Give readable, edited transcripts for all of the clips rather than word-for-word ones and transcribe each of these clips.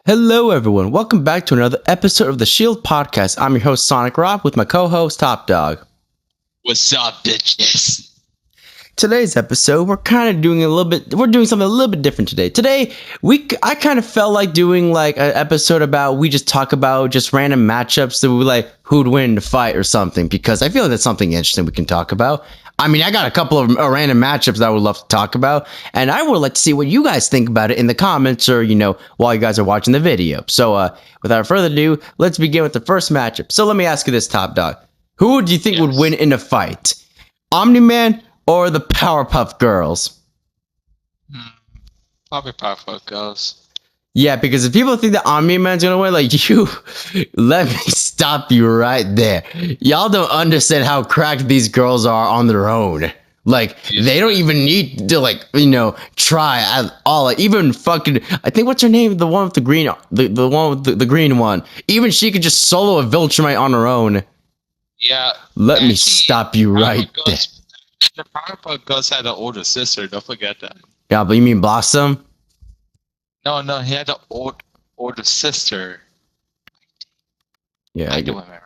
Hello, everyone. Welcome back to another episode of the Shield Podcast. I'm your host, Sonic Rock, with my co-host, Topdawg. What's up, bitches? Today's episode, we're doing something a little bit different today. I kind of felt like doing like an episode about, we just talk about just random matchups that we like, who'd win the fight or something, because I feel like that's something interesting we can talk about. I mean, I got a couple of random matchups that I would love to talk about, and I would like to see what you guys think about it in the comments or, while you guys are watching the video. So, without further ado, let's begin with the first matchup. So let me ask you this, Topdawg. Who do you think would win in a fight? Omni-Man or the Powerpuff Girls? Probably Powerpuff Girls. Yeah, because if people think that Omni-Man's gonna win, like, you, let me stop you right there. Y'all don't understand how cracked these girls are on their own. Like, they don't even need to, try at all. Like, even fucking, I think, what's her name? The one with the green, the one with the green one. Even she could just solo a Viltrumite on her own. Yeah. Let me stop you right there. The Powerpuff Girls had an older sister, don't forget that. Yeah, but you mean Blossom? No, he had an older sister. Yeah, I do remember.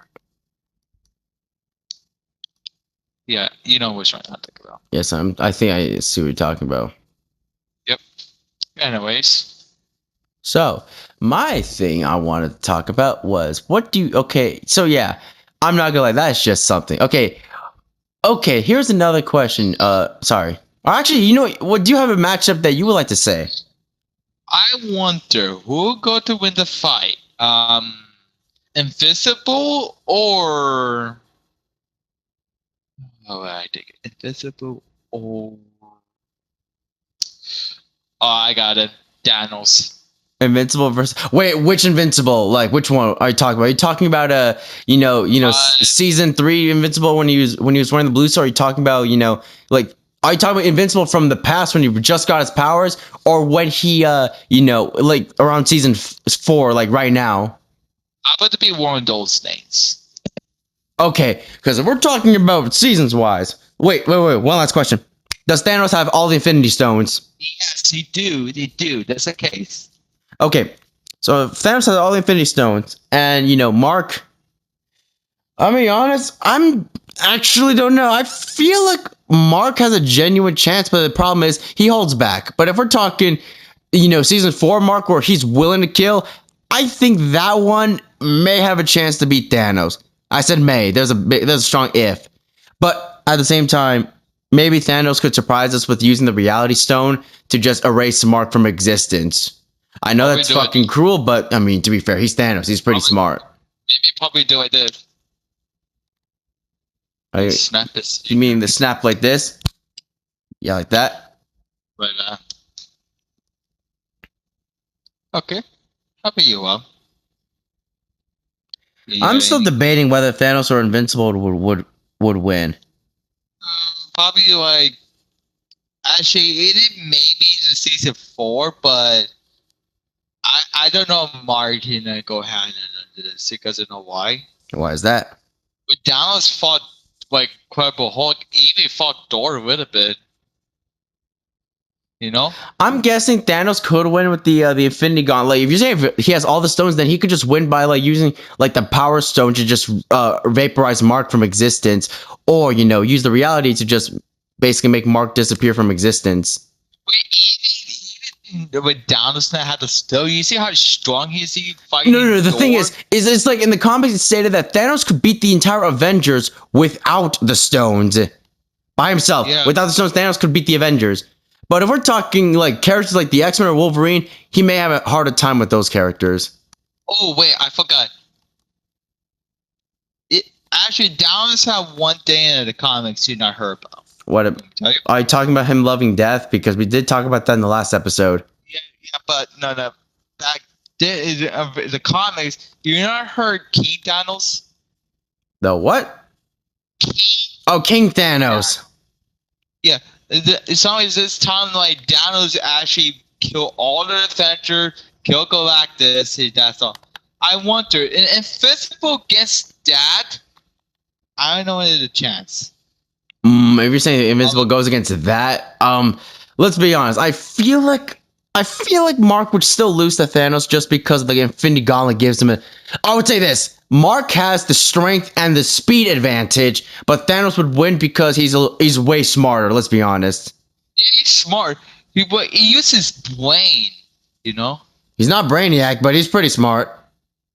Yeah, you know which one I'm thinking about. Yes, I think I see what you're talking about. Yep. Anyways. So, my thing I wanted to talk about was, so yeah, I'm not gonna lie, that's just something. Okay, here's another question. Sorry. Or actually, what do you have a matchup that you would like to say? I wonder who will go to win the fight. Invisible or... Oh, I dig it. Invisible or... Oh, I got it. Thanos. Invincible versus... Wait, which Invincible? Like, which one are you talking about? Are you talking about, season 3 Invincible when he was wearing the blue suit? Are you talking about, are you talking about Invincible from the past when he just got his powers, or when he, around season 4, like right now? I'm about to be one of those things. Okay, because if we're talking about seasons wise, wait, one last question: does Thanos have all the Infinity Stones? Yes, they do. That's the case. Okay, so if Thanos has all the Infinity Stones, and Mark. I'll be honest, I'm actually don't know. I feel like Mark has a genuine chance, but the problem is he holds back. But if we're talking, season 4 Mark, where he's willing to kill, I think that one may have a chance to beat Thanos. I said may. There's a strong if. But at the same time, maybe Thanos could surprise us with using the Reality Stone to just erase Mark from existence. I know that's fucking cruel, but I mean, to be fair, he's Thanos. He's pretty smart. Maybe probably do it this. Snap this. You mean the snap like this? Yeah, like that? But, okay. How about you, Will? I'm still debating whether Thanos or Invincible would win. Probably like... Actually, it may be the season 4, but... I don't know if Mark can go hand in this because I know why. Why is that? But Thanos fought like Incredible Hulk, even fought Thor a little bit. I'm guessing Thanos could win with the Infinity Gauntlet. If you say he has all the stones, then he could just win by like using like the Power Stone to just vaporize Mark from existence, or use the Reality to just basically make Mark disappear from existence. Even when Thanos now had the stone, you see how strong he is fighting. No. The thing is it's like in the comics it stated that Thanos could beat the entire Avengers without the stones by himself. Yeah. Without the stones, Thanos could beat the Avengers. But if we're talking like characters like the X-Men or Wolverine, he may have a harder time with those characters. Oh wait, I forgot. Actually, Thanos had one thing in the comics you not heard about. What are you talking about? Him loving death? Because we did talk about that in the last episode. Yeah, but no. Back in the comics, you not heard King Thanos? The what? King Thanos. Yeah. It's always this time like Thanos actually kill all the Avengers, kill Galactus. That's all. I wonder, if Invisible gets that, I don't know if there's a chance. If you're saying Invincible goes against that, let's be honest. I feel like I feel like Mark would still lose to Thanos just because the Infinity Gauntlet gives him a. I would say this: Mark has the strength and the speed advantage, but Thanos would win because he's way smarter. Let's be honest. Yeah, he's smart. He uses brain. You know, He's not Brainiac, but he's pretty smart.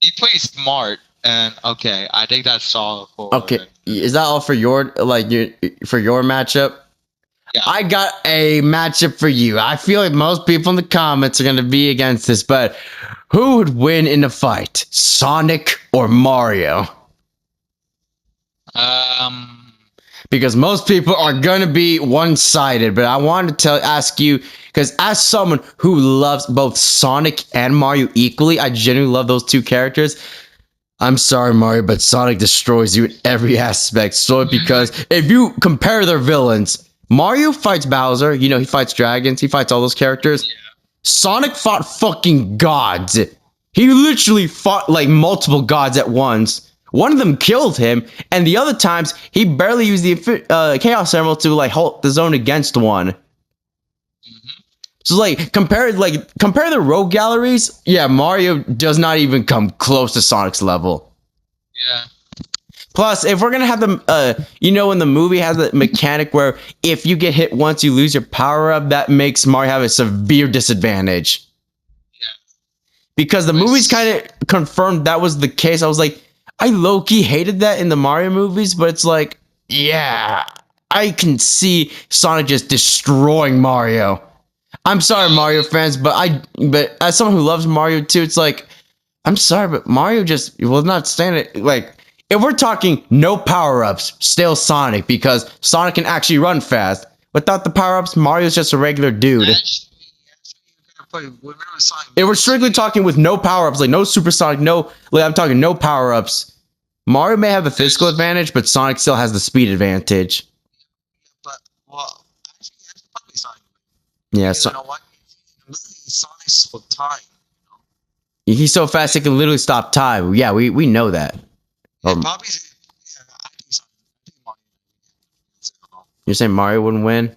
he plays smart. And okay, I think that's all for. Okay, is that all for your matchup? Yeah. I got a matchup for you. I feel like most people in the comments are going to be against this, but who would win in a fight, Sonic or Mario? Because most people are going to be one-sided, but I wanted to ask you, because as someone who loves both Sonic and Mario equally, I genuinely love those two characters. I'm sorry, Mario, but Sonic destroys you in every aspect. So because if you compare their villains, Mario fights Bowser, you know, he fights dragons, he fights all those characters. Yeah. Sonic fought fucking gods. He literally fought like multiple gods at once. One of them killed him, and the other times he barely used the Chaos Emerald to like hold the zone against one. So like compare the rogue galleries. Yeah, Mario does not even come close to Sonic's level. Yeah. Plus, if we're gonna have the when the movie has a mechanic where if you get hit once, you lose your power up, that makes Mario have a severe disadvantage. Yeah. Because the movies kind of confirmed that was the case. I was like, I low-key hated that in the Mario movies, but it's like, yeah, I can see Sonic just destroying Mario. I'm sorry, Mario fans, but as someone who loves Mario too, it's like, I'm sorry, but Mario just will not stand it. Like, if we're talking no power-ups, still Sonic, because Sonic can actually run fast. Without the power-ups, Mario's just a regular dude. If we're strictly talking with no power-ups, like no supersonic, I'm talking no power-ups. Mario may have the physical advantage, but Sonic still has the speed advantage. But actually, that's probably Sonic. Yeah, so you know what? Sonic's for time. He's so fast he can literally stop time. Yeah, we know that. Yeah, probably. Yeah, I think Sonic. I think Mario. You're saying Mario wouldn't win? Well,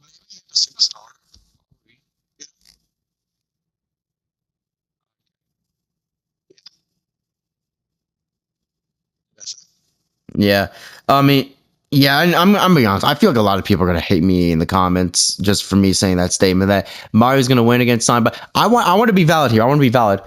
maybe the superstar. Yeah, I mean, yeah, I'm being honest. I feel like a lot of people are gonna hate me in the comments just for me saying that statement that Mario's gonna win against Sonic. But I want to be valid here. I want to be valid.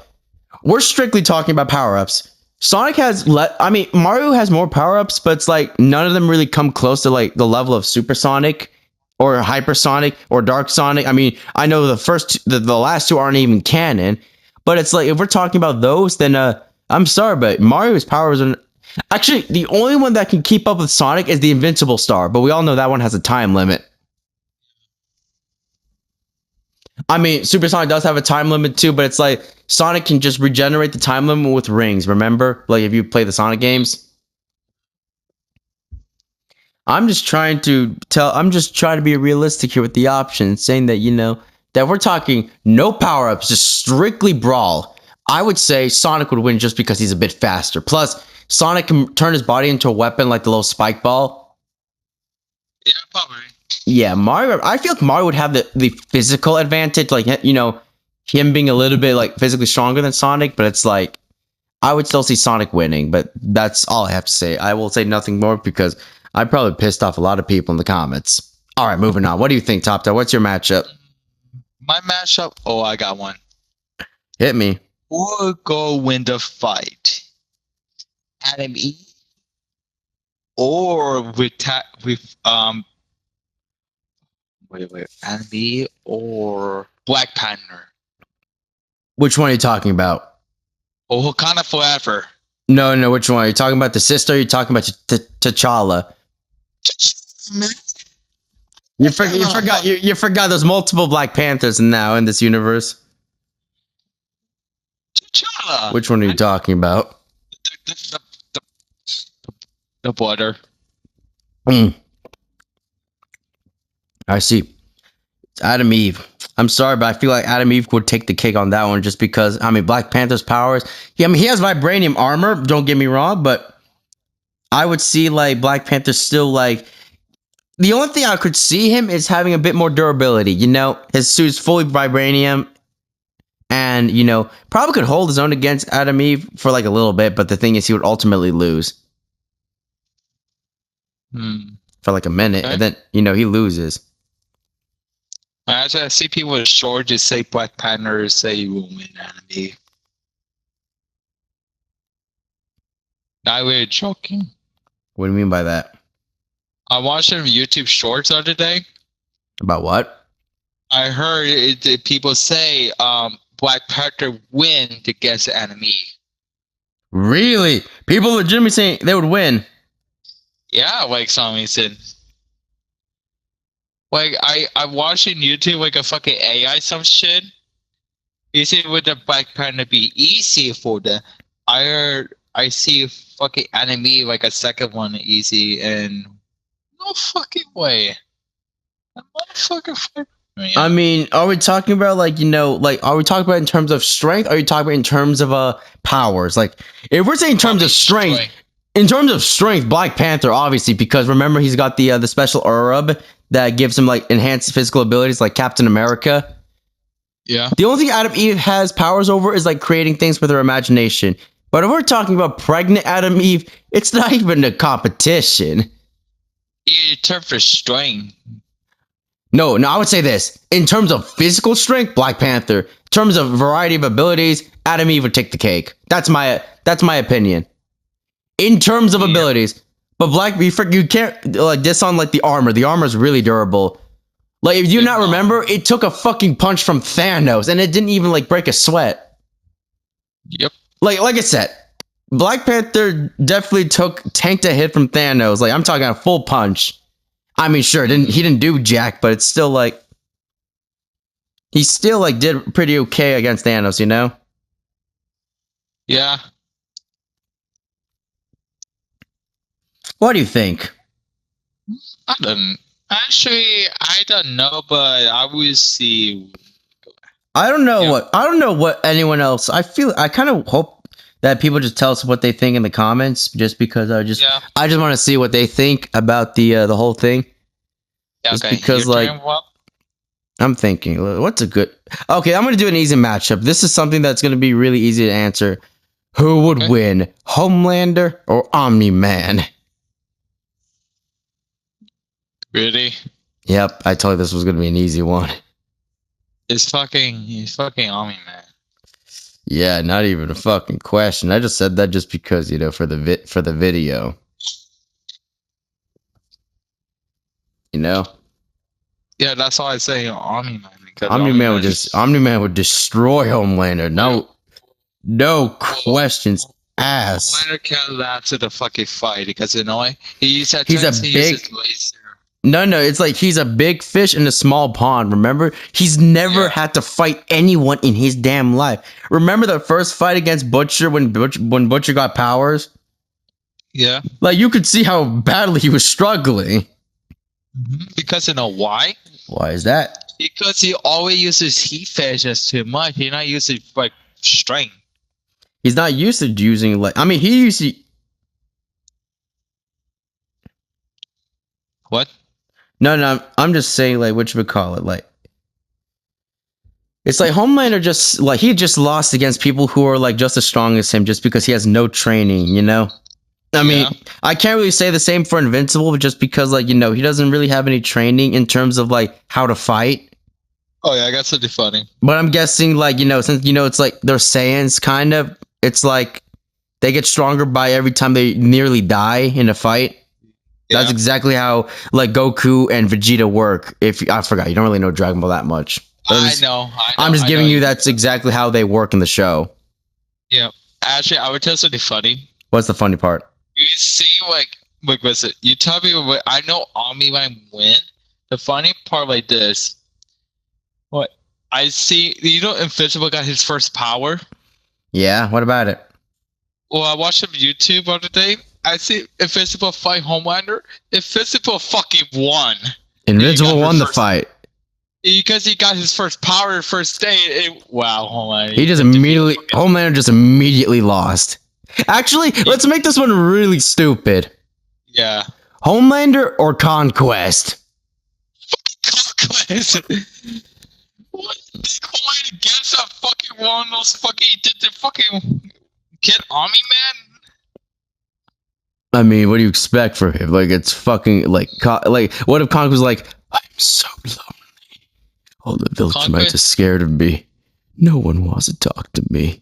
We're strictly talking about power ups. Sonic has Mario has more power ups, but it's like none of them really come close to like the level of Supersonic or Hypersonic or Dark Sonic. I mean, I know the last two aren't even canon, but it's like if we're talking about those, then I'm sorry, but Mario's powers are. Actually, the only one that can keep up with Sonic is the Invincible Star, but we all know that one has a time limit. I mean, Super Sonic does have a time limit too, but it's like Sonic can just regenerate the time limit with rings, remember? Like if you play the Sonic games. I'm just trying to be realistic here with the options, saying that, that we're talking no power-ups, just strictly brawl. I would say Sonic would win just because he's a bit faster. Plus, Sonic can turn his body into a weapon like the little spike ball. Yeah, probably. Yeah, Mario. I feel like Mario would have the physical advantage, like him being a little bit like physically stronger than Sonic. But it's like I would still see Sonic winning. But that's all I have to say. I will say nothing more because I probably pissed off a lot of people in the comments. All right, moving on. What do you think, Topdawg? What's your matchup? My matchup. Oh, I got one. Hit me. Who will go win the fight? Adam E. Or with Adam E. or Black Panther? Which one are you talking about? Oh, Wakanda Forever. No. Which one are you talking about? The sister? Or are you talking about T'Challa? You forgot. There's multiple Black Panthers now in this universe. T'Challa. Which one are you talking about? The border. I see. It's Adam Eve. I'm sorry, but I feel like Adam Eve would take the cake on that one just because, Black Panther's powers. Yeah, he has vibranium armor, don't get me wrong, but I would see, like, Black Panther still, like, The only thing I could see him is having a bit more durability. You know, his suit's fully vibranium, and you know, probably could hold his own against Adam Eve for like a little bit. But the thing is, he would ultimately lose for like a minute, Okay. and then you know he loses. As I see people with short just say Black Panther say he will win enemy. Not really joking. What do you mean by that? I watched some YouTube shorts the other day. About what? I heard people say Black Panther win against the enemy. Really? People legitimately saying they would win. Yeah, like somebody said. Like I watched in YouTube like a fucking AI some shit. You said would the Black Panther be easy for the I see fucking enemy like a second one easy and no fucking way. A motherfucker fight me. I mean, are we talking about like, you know, like are we talking about in terms of strength? Or are you talking about in terms of powers? Like if we're saying in terms of strength, Black Panther obviously, because remember he's got the special herb that gives him like enhanced physical abilities like Captain America. Yeah. The only thing Adam Eve has powers over is like creating things with her imagination. But if we're talking about pregnant Adam Eve, it's not even a competition. In terms of strength. No, I would say this. In terms of physical strength, Black Panther. In terms of variety of abilities, Adam Eve would take the cake. That's my opinion. In terms of abilities. But you can't like diss on like the armor. The armor is really durable. Like if you not remember, it took a fucking punch from Thanos and it didn't even like break a sweat. Yep. Like I said, Black Panther definitely tanked a hit from Thanos. Like I'm talking a full punch. I mean, sure, he didn't do jack, but it's still like he still like did pretty okay against Thanos, you know? Yeah. What do you think? I don't know, but I will see. I don't know what anyone else. I kind of hope that people just tell us what they think in the comments, just because I just want to see what they think about the whole thing. Yeah, just okay. because like I'm thinking, what's a good? Okay, I'm gonna do an easy matchup. This is something that's gonna be really easy to answer. Who would win, Homelander or Omni-Man? Really? Yep, I told you this was gonna be an easy one. He's fucking Omni-Man. Yeah, not even a fucking question. I just said that just because, you know, for the video. You know? Yeah, that's all I say. Omni-Man. Omni-Man would destroy Homelander. No questions asked. Homelander can't last to the fucking fight because you know he's a big. No, it's like he's a big fish in a small pond. Remember, he's never had to fight anyone in his damn life. Remember the first fight against Butcher when Butcher got powers? Yeah, like you could see how badly he was struggling. Because you know why? Why is that? Because he always uses heat fishes too much. He's not using like strength. He's not used to using like. I mean, he used to. What? No, I'm just saying, like, what you would call it, like, it's like Homelander just, like, he just lost against people who are, like, just as strong as him just because he has no training, you know? I mean, I can't really say the same for Invincible just because, like, you know, he doesn't really have any training in terms of, like, how to fight. Oh, yeah, I got something funny. But I'm guessing, like, you know, since, you know, it's like they're Saiyans, kind of, it's like they get stronger by every time they nearly die in a fight. Yeah. That's exactly how like Goku and Vegeta work. I forgot, you don't really know Dragon Ball that much. I know. I'm just giving you that's exactly how they work in the show. Yeah. Actually, I would tell something funny. What's the funny part? You see, like listen, you tell me what I know Omni-Man win. The funny part like this. What I see, you know, Invincible got his first power. Yeah, what about it? Well, I watched some YouTube the other day. I see Invincible fight Homelander. Invincible fucking won. Invincible won the fight. Because he got his first power first day. Wow, Homelander. Homelander just immediately lost. Actually, let's make this one really stupid. Yeah. Homelander or Conquest? Conquest. What the coin against a fucking one of those fucking did the fucking kid army man? I mean, what do you expect from him? Like, it's fucking like what if Conquest was like, I'm so lonely. All the Viltrumites are scared of me. No one wants to talk to me.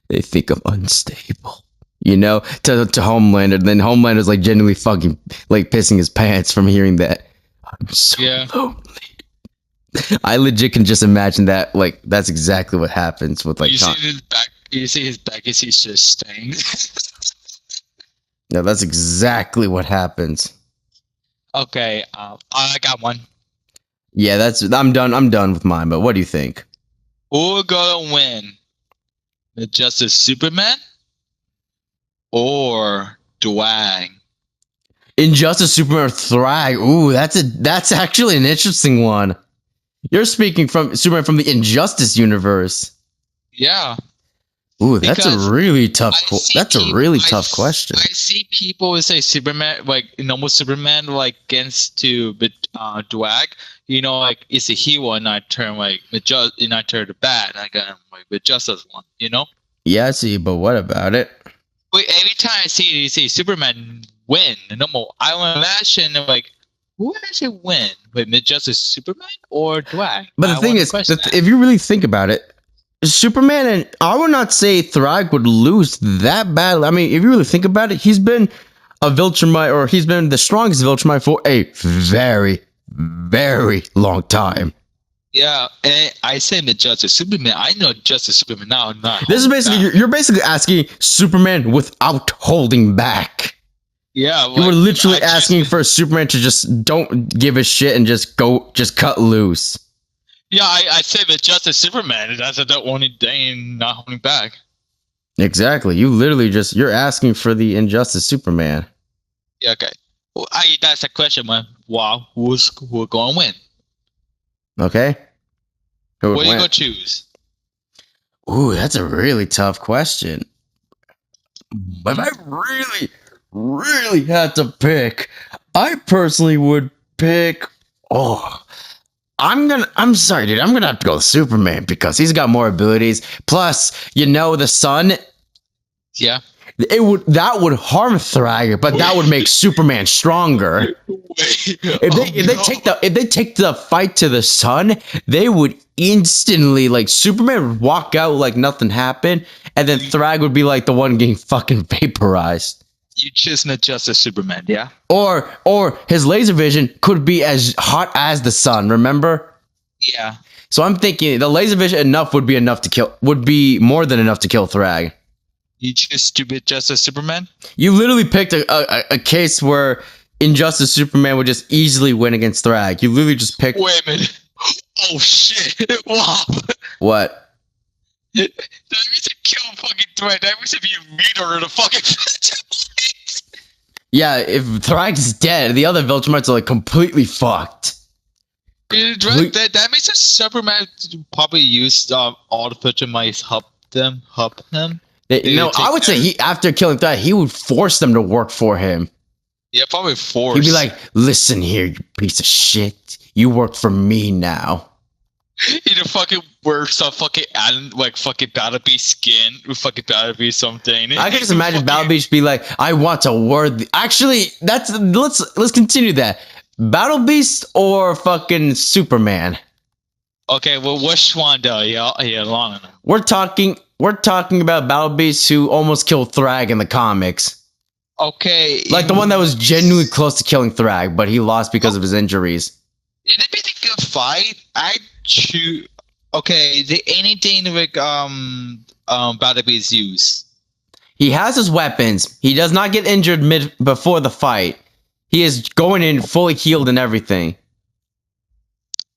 They think I'm unstable. You know, to Homelander. And then Homelander's like genuinely fucking like pissing his pants from hearing that. I'm so lonely. I legit can just imagine that. Like, that's exactly what happens with like. You see his back. You see his back. He's just staying. No, that's exactly what happens. Okay, I got one. Yeah, I'm done. I'm done with mine. But what do you think? Who's gonna win? The Justice Superman or Topdawg? Injustice Superman or Topdawg? Ooh, that's actually an interesting one. You're speaking from Superman from the Injustice universe. Yeah. Ooh, that's a really tough. That's a really tough question. I see people say Superman, like normal Superman, like against to Topdawg. You know, like it's a hero, and I turn like and I turn the bad. I got like the Justice one. You know. Yeah, I see, but what about it? Wait, every time I see Superman win, normal, I want to imagine like who actually win? Wait, Justice Superman or Topdawg? But the thing is, if you really think about it, Superman, and I would not say Topdawg would lose that badly. I mean, if you really think about it, he's been a Viltrumite, or he's been the strongest Viltrumite for a very, very long time. Yeah, and I say Justice Superman. I know Justice Superman now. This is basically you're basically asking Superman without holding back. Yeah, you were literally asking for Superman to just don't give a shit and just cut loose. Yeah, I say the Justice Superman. That's the only thing not holding back. Exactly. You literally you're asking for the Injustice Superman. Yeah. Okay. Well, that's the question, man. Wow, who's going to win? Okay. What are you gonna choose? Ooh, that's a really tough question. But if I really had to pick, I personally would pick. I'm sorry, dude. I'm gonna have to go with Superman because he's got more abilities. Plus, the sun. Yeah. That would harm Topdawg, but that would make Superman stronger. If they take the fight to the sun, they would instantly, like, Superman would walk out like nothing happened, and then Topdawg would be like the one getting fucking vaporized. You just not Justice Superman, yeah? Or his laser vision could be as hot as the sun, remember? Yeah. So I'm thinking the laser vision would be more than enough to kill Topdawg. You just stupid Justice Superman? You literally picked a case where Injustice Superman would just easily win against Topdawg. You literally just picked. Wait a minute. Oh shit. Wow. What? That means to kill fucking Topdawg. That means if you meter the fucking. Yeah, if Topdawg is dead, the other Viltrumites are like completely fucked. That means that Superman probably used all the Viltrumites help him. I would say after killing Topdawg, he would force them to work for him. Yeah, probably force. He'd be like, "Listen here, you piece of shit. You work for me now." He'd fucking wear some fucking Battle Beast skin with fucking Battle Beast something. I can just imagine Battle Beast be like, "I want to word." Actually, let's continue that. Battle Beast or fucking Superman? Okay, well, which one though? Yeah, long enough. We're talking about Battle Beast who almost killed Topdawg in the comics. Okay. Like the one that was genuinely close to killing Topdawg, but he lost because of his injuries. It'd be a good fight. I'd choose. Okay, anything like Battle Beast use. He has his weapons. He does not get injured before the fight. He is going in fully healed and everything.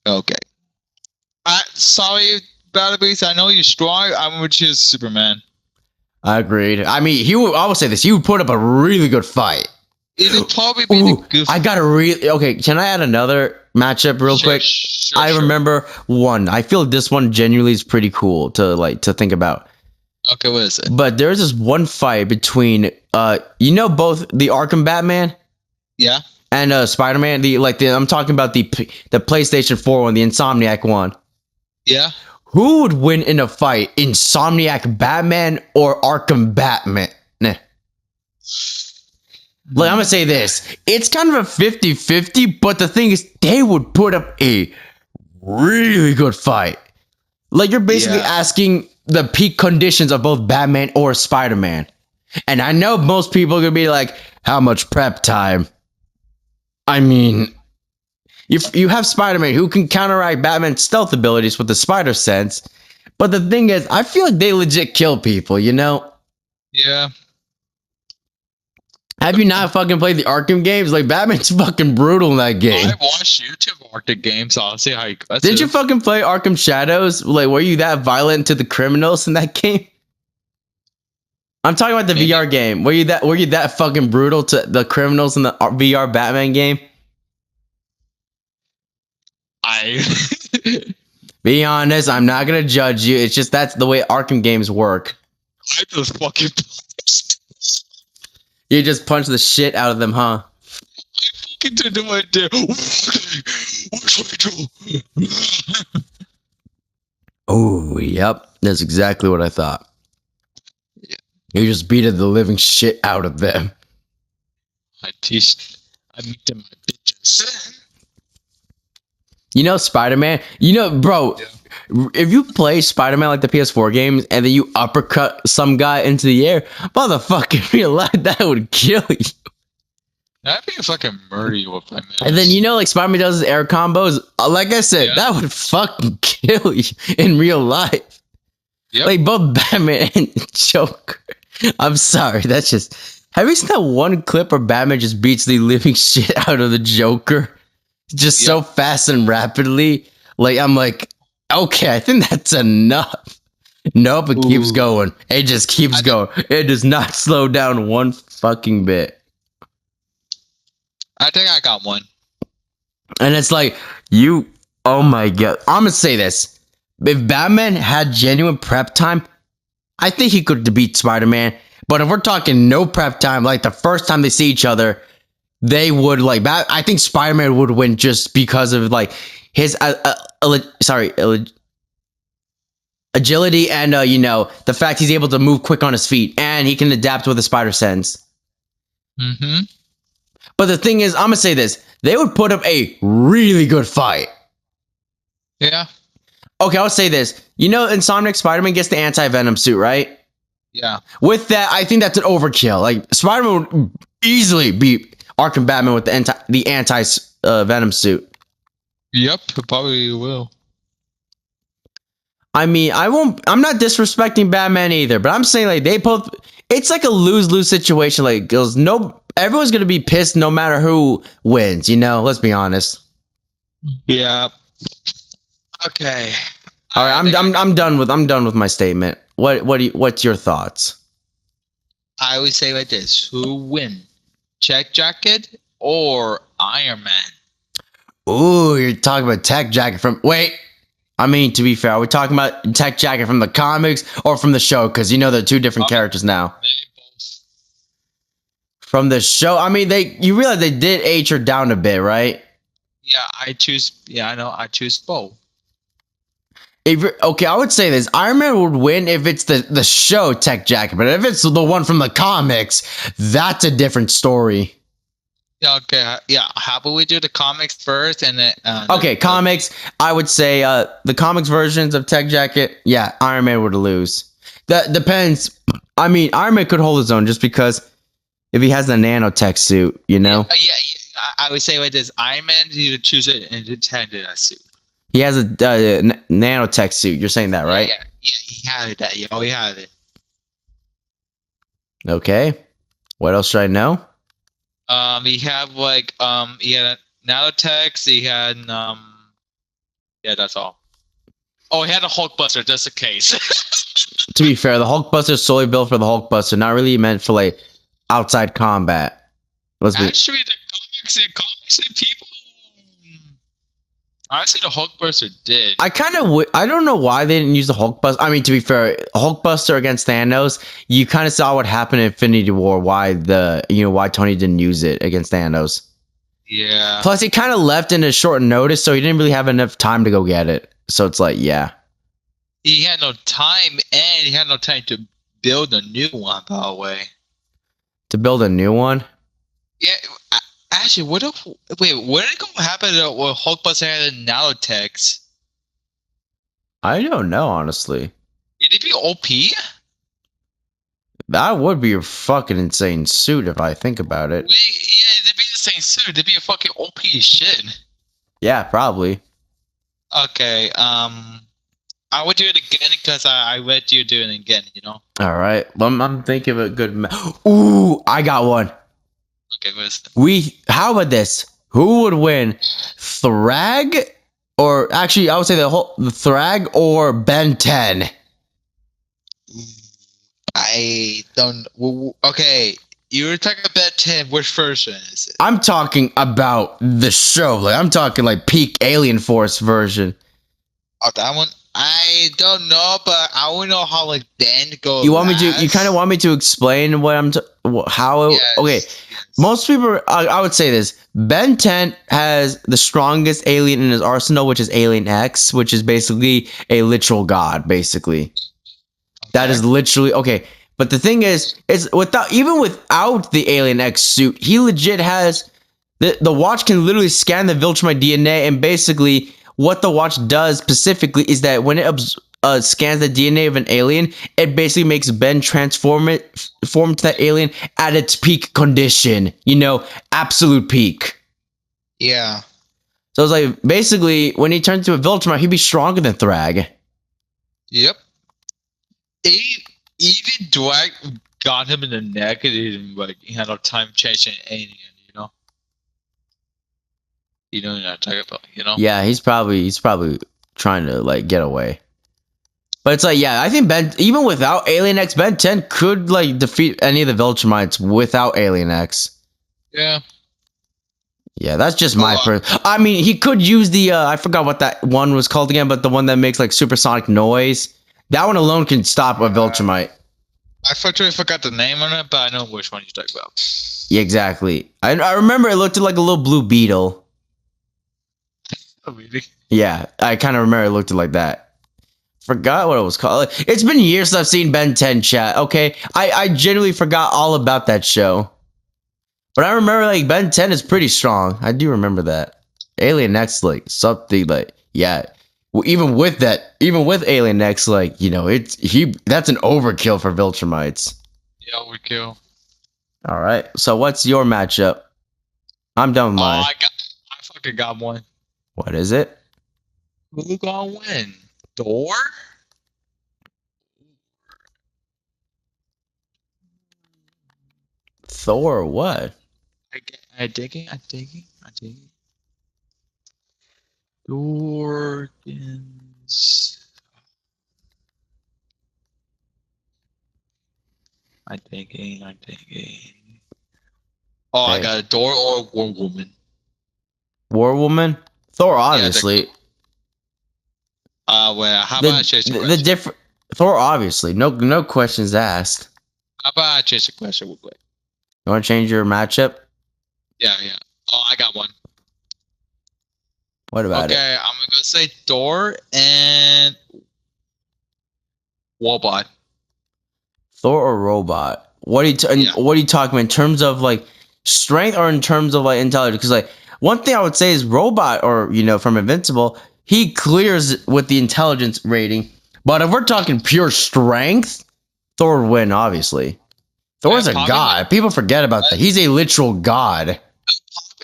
Okay. Sorry, Battle Beast. I know you're strong. I'm gonna choose Superman. I agreed. I mean, I will say this: he would put up a really good fight. It'd probably be the good. I got a okay. Can I add another matchup real quick? I remember one. I feel this one genuinely is pretty cool to think about. Okay, what is it? But there's this one fight between both the Arkham Batman. Yeah. and Spider-Man. I'm talking about the PlayStation 4 one, the Insomniac one. Yeah. Who would win in a fight, Insomniac Batman or Arkham Batman? Nah. Like, I'm gonna say this. It's kind of a 50-50, but the thing is, they would put up a really good fight. Like, you're basically asking the peak conditions of both Batman or Spider-Man. And I know most people are gonna be like, how much prep time? I mean, if you have Spider-Man who can counteract Batman's stealth abilities with the spider sense, but the thing is, I feel like they legit kill people, you know? Yeah. Have you not fucking played the Arkham games? Like, Batman's fucking brutal in that game. I watched YouTube Arctic games, so I'll see how you go. Did you fucking play Arkham Shadows? Like, were you that violent to the criminals in that game? I'm talking about the VR game. Were you that fucking brutal to the criminals in the VR Batman game? Be honest, I'm not gonna judge you. It's just that's the way Arkham games work. I just fucking You just punch the shit out of them, huh? I fucking did no idea. Oh, yep. That's exactly what I thought. Yeah. You just beated the living shit out of them. I make them my bitches. You know, Spider-Man? You know, bro, if you play Spider-Man like the PS4 games and then you uppercut some guy into the air, motherfucker, in real life, that would kill you. That'd be a fucking murder you with my man. And then, you know, like Spider-Man does his air combos. Like I said, that would fucking kill you in real life. Yep. Like both Batman and Joker. I'm sorry, that's just... Have you seen that one clip where Batman just beats the living shit out of the Joker? Just so fast and rapidly. Like, I'm like, okay, I think that's enough. Nope, it keeps going. It just keeps going. It does not slow down one fucking bit. I think I got one. And it's like, oh my god. I'm gonna say this. If Batman had genuine prep time, I think he could beat Spider-Man. But if we're talking no prep time, like the first time they see each other, they would like. I think Spider-Man would win just because of like his agility and you know, the fact he's able to move quick on his feet and he can adapt with a spider sense. Mm-hmm. But the thing is, I'm gonna say this: they would put up a really good fight. Yeah. Okay, I'll say this. You know, Insomniac Spider-Man gets the anti-venom suit, right? Yeah. With that, I think that's an overkill. Like, Spider-Man would easily beat Arkham Batman with the anti-venom suit. Yep, it probably will. I mean, I'm not disrespecting Batman either, but I'm saying like they both. It's like a lose-lose situation. Like, everyone's gonna be pissed no matter who wins. You know, let's be honest. Yeah. Okay. All right, I'm done with my statement. What's your thoughts? I would say like this: who win, Check Jacket or Iron Man? Ooh, you're talking about Tech Jacket from... Wait. I mean, to be fair, are we talking about Tech Jacket from the comics or from the show? Because, you know, they're two different characters now. From the show, I mean, you realize they did age her down a bit, right? Yeah, I know. I choose both. Okay, I would say this. Iron Man would win if it's the show Tech Jacket, but if it's the one from the comics, that's a different story. Yeah, okay. Yeah, how about we do the comics first and then... okay, comics. I would say the comics versions of Tech Jacket, yeah, Iron Man would lose. That depends. I mean, Iron Man could hold his own just because if he has the nanotech suit, you know? Yeah, I would say like this. Iron Man, you choose it and intended a suit. He has a nanotech suit. You're saying that, right? Yeah, he had that. Yeah, he had it. Okay. What else should I know? He had nanotechs. He had yeah, that's all. Oh, he had a Hulkbuster, just in case. To be fair, the Hulkbuster is solely built for the Hulkbuster, not really meant for like outside combat. Actually, the comics and people. Honestly, the Hulkbuster did. I don't know why they didn't use the Hulkbuster. I mean, to be fair, Hulkbuster against Thanos, you kind of saw what happened in Infinity War. Why Tony didn't use it against Thanos. Yeah. Plus, he kind of left in a short notice, so he didn't really have enough time to go get it. So it's like, yeah. He had no time, and he had no time to build a new one, by the way. To build a new one? Yeah, actually, what if... Wait, what did it happen with Hulkbuster had a nanotechs? I don't know, honestly. Did it be OP? That would be a fucking insane suit if I think about it. Yeah, they'd be the same suit. They'd be a fucking OP shit. Yeah, probably. Okay, I would do it again because I let you do it again, you know? All right. I'm thinking of a good Ooh, I got one. Okay, what is it? How about this? Who would win? Thrag? Or actually, I would say the Thrag or Ben 10. I don't... Okay, you were talking about 10. Which version is it? I'm talking about the show. Like I'm talking like peak Alien Force version. Oh, that one? I don't know, but I want to know how like Ben goes. You want me to? You kind of want me to explain what how? Yes, okay, yes. most people. I would say this: Ben 10 has the strongest alien in his arsenal, which is Alien X, which is basically a literal god. Basically, that is literally okay. But the thing is even without the Alien X suit, he legit has the watch can literally scan the Viltrumite DNA, and basically what the watch does specifically is that when it scans the DNA of an alien, it basically makes Ben form to that alien at its peak condition. You know, absolute peak. Yeah. So it's like basically when he turns to a Viltrumite, he'd be stronger than Thrag. Yep. Even Dwight got him in the neck and he didn't like he had no time chasing alien, you know? You know what I'm talking about, you know? Yeah, he's probably trying to like get away. But it's like, yeah, I think Ben, even without Alien X, Ben 10 could like defeat any of the Viltrumites without Alien X. Yeah. Yeah, that's just my I mean, he could use the I forgot what that one was called again, but the one that makes like supersonic noise. That one alone can stop a Viltrumite. I forgot the name on it, but I know which one you're talking about. Yeah, exactly. I remember it looked like a little blue beetle. Oh, really? Yeah, I kind of remember it looked like that. Forgot what it was called. It's been years since I've seen Ben 10 chat. Okay, I genuinely forgot all about that show. But I remember like Ben 10 is pretty strong. I do remember that. Alien X like something like yeah. Well, even with Alien X, like, you know, that's an overkill for Viltrumites. Yeah, overkill. All right. So what's your matchup? I'm done with mine. I fucking got one. What is it? Who gonna win? Thor? Thor or what? I dig it. Jordan's. I'm thinking. Oh, Hey. I got a Thor or War Woman. War Woman? Thor, obviously. Well, how about I change the question? The different Thor, obviously. No questions asked. How about I change the question real quick? You want to change your matchup? Yeah. Oh, I got one. What about it? Okay, I'm gonna say Thor and Warbot. Thor or robot? What are you talking about in terms of like strength or in terms of like intelligence? Because like one thing I would say is robot or you know from Invincible, he clears with the intelligence rating. But if we're talking pure strength, Thor would win obviously. Thor's a god. People forget about that. He's a literal god.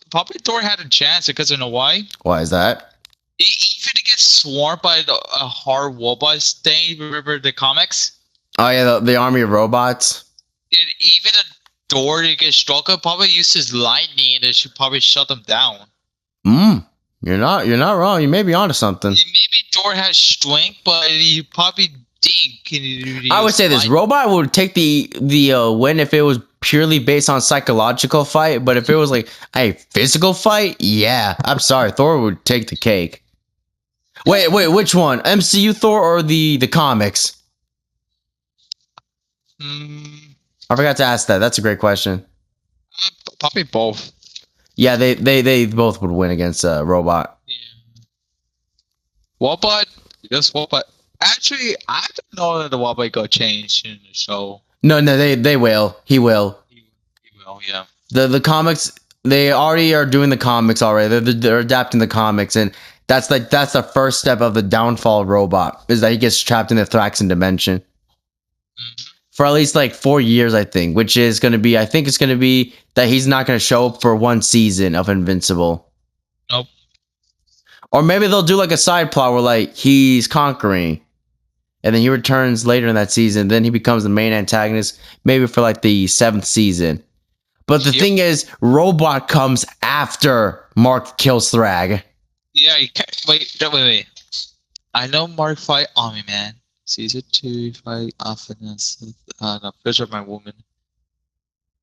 Probably Thor had a chance because you know why? Why is that? Even to get swarmed by a hard robot thing. Remember the comics? Oh yeah, the army of robots. Even a Thor to get struck up probably uses lightning and it should probably shut them down. You're not wrong. You may be onto something. Maybe Thor has strength, but he probably didn't. I would say this robot would take the win if it was purely based on psychological fight, but if it was like a physical fight, yeah, I'm sorry, Thor would take the cake. Wait, which one? MCU Thor or the comics? I forgot to ask that. That's a great question. Probably both. Yeah, they both would win against Robot. Yeah. Wobot, just Wobot. Actually, I don't know that the Wobot got changed in the show. No, they will. He will. He will, yeah. The comics, they already are doing the comics already. They're adapting the comics, and that's the first step of the downfall of Robot, is that he gets trapped in the Thraxan dimension for at least like 4 years, I think. Which is going to be, I think it's going to be that he's not going to show up for one season of Invincible. Nope. Or maybe they'll do like a side plot where like he's conquering, and then he returns later in that season. Then he becomes the main antagonist, maybe for like the 7th season. But the thing is, Robot comes after Mark kills Thrag. Yeah, you can't, wait. I know Mark fight Army Man. Season 2 fight Optimus. No, Picture My Woman.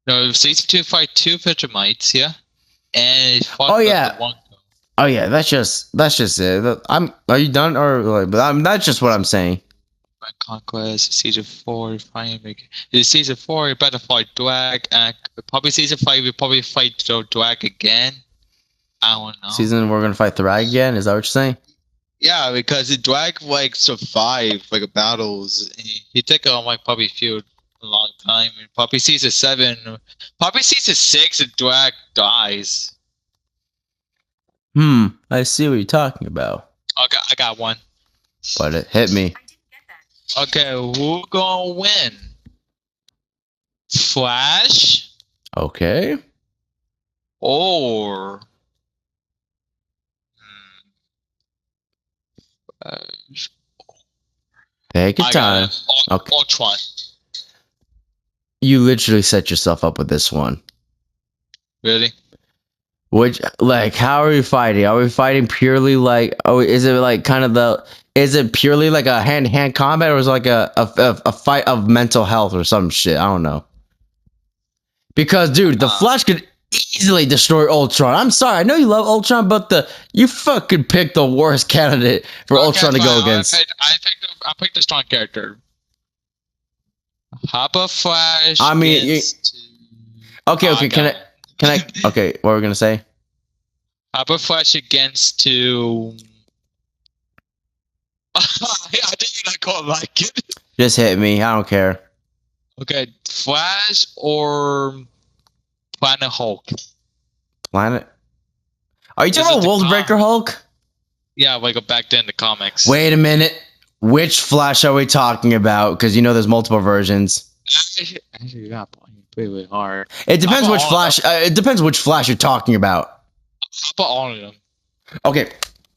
No, Season 2 fight 2 Picturemites, yeah? And it fought the one. Oh yeah, that's just it. Are you done or like? But that's just what I'm saying. Conquest, Season 4, Fire Maker. Season 4, you better fight Dwag. Probably Season 5, we probably fight Dwag again. I don't know. Season, we're gonna fight Thrag again. Is that what you're saying? Yeah, because Dwag like survived like battles. He took on like probably a long time. And probably Season 7, probably Season 6, and Dwag dies. I see what you're talking about. Okay, I got one. But it hit me. Okay, who gonna win? Flash Okay. or Take your time. Okay. Ultron. You literally set yourself up with this one. Really? Which, like, how are we fighting? Are we fighting purely like? Oh, is it like kind of the? Is it purely like a hand-to-hand combat, or is it like a fight of mental health or some shit? I don't know. Because, dude, the Flash could easily destroy Ultron. I'm sorry, I know you love Ultron, but you fucking picked the worst candidate for Ultron to go against. I picked a strong character. Hopper Flash. I mean, okay. Can I? Okay, what were we gonna say? Hopper Flash against to. I didn't not quite like it. Just hit me. I don't care. Okay, Flash or Planet Hulk? Planet? Are you talking about Wolfbreaker Hulk? Yeah, like back then in the comics. Wait a minute. Which Flash are we talking about? Because you know there's multiple versions. Actually, you got really hard. It depends which Flash. It depends which Flash you're talking about. How about all of them? Okay,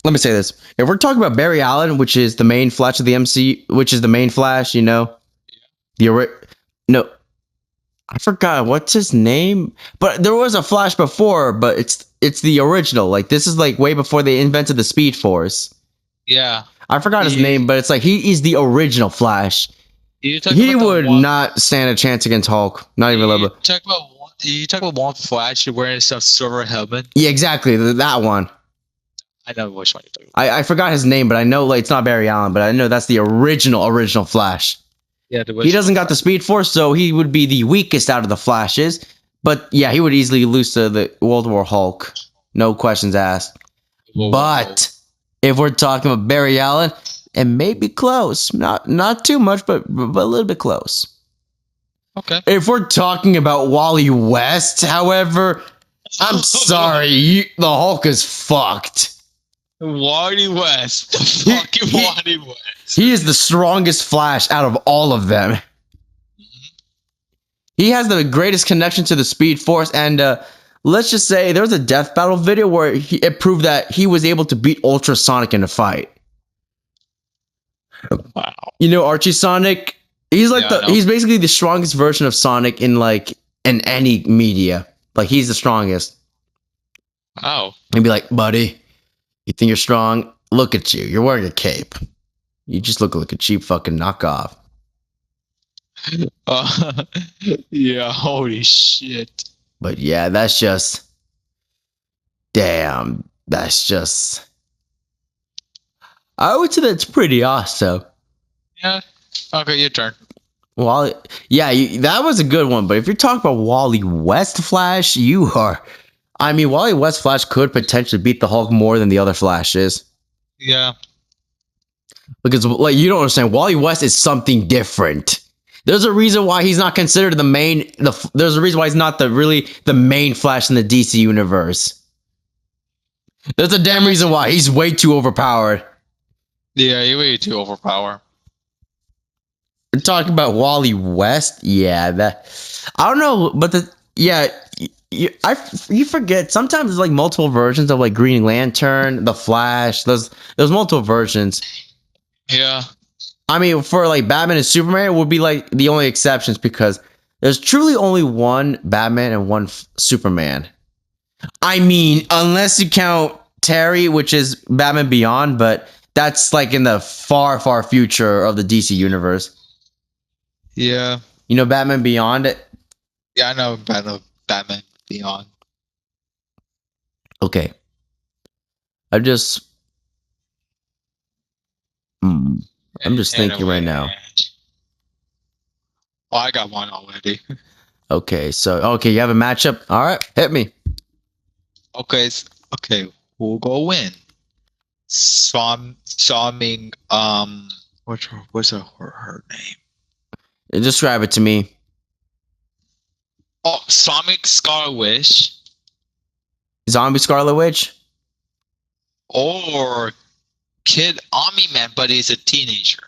let me say this. If we're talking about Barry Allen, which is the main Flash of the MC, which is the main Flash, you know, no, I forgot what's his name. But there was a Flash before, but it's the original. Like this is like way before they invented the Speed Force. Yeah. I forgot his name, but it's like he is the original Flash. He would not stand a chance against Hulk. Not even a little bit. You talk about one Flash wearing some silver helmet? Yeah, exactly. That one. I know which one you're talking about. I forgot his name, but I know like it's not Barry Allen, but I know that's the original Flash. Yeah, he doesn't got the Speed Force, so he would be the weakest out of the Flashes. But yeah, he would easily lose to the World War Hulk. No questions asked. But if we're talking about Barry Allen, it may be close. Not too much, but a little bit close. Okay. If we're talking about Wally West, however, I'm sorry, the Hulk is fucked. Wally West. The fucking Wally West. He is the strongest Flash out of all of them. He has the greatest connection to the Speed Force, and let's just say there was a death battle video where it proved that he was able to beat Ultrasonic in a fight. Wow. You know Archie Sonic? He's like he's basically the strongest version of Sonic in any media. Like he's the strongest. Wow. And be like, buddy, you think you're strong? Look at you. You're wearing a cape. You just look like a cheap fucking knockoff. Yeah, holy shit. But yeah, that's just... Damn. That's just... I would say that's pretty awesome. Yeah. Okay, your turn. Wally... Yeah, that was a good one. But if you're talking about Wally West Flash, you are... I mean, Wally West Flash could potentially beat the Hulk more than the other Flashes. Yeah. Because, like, you don't understand. Wally West is something different. There's a reason why he's not considered the main. There's a reason why he's not the main Flash in the DC universe. There's a damn reason why he's way too overpowered. Yeah, you're way too overpowered. We're talking about Wally West. Yeah, that I don't know, but you forget sometimes there's like multiple versions of like Green Lantern, the Flash. There's multiple versions. Yeah. I mean, for like Batman and Superman would be like the only exceptions because there's truly only one Batman and one Superman. I mean, unless you count Terry, which is Batman Beyond, but that's like in the far, far future of the DC universe. Yeah. You know Batman Beyond? Yeah, I know Batman Beyond. Okay. I'm just thinking right now. Oh, I got one already. Okay, you have a matchup. All right, hit me. Okay, who'll go win? Storming, what's her name? Describe it to me. Oh, Sonic Scarlet Witch. Zombie Scarlet Witch? Or Kid Omni-Man, but he's a teenager.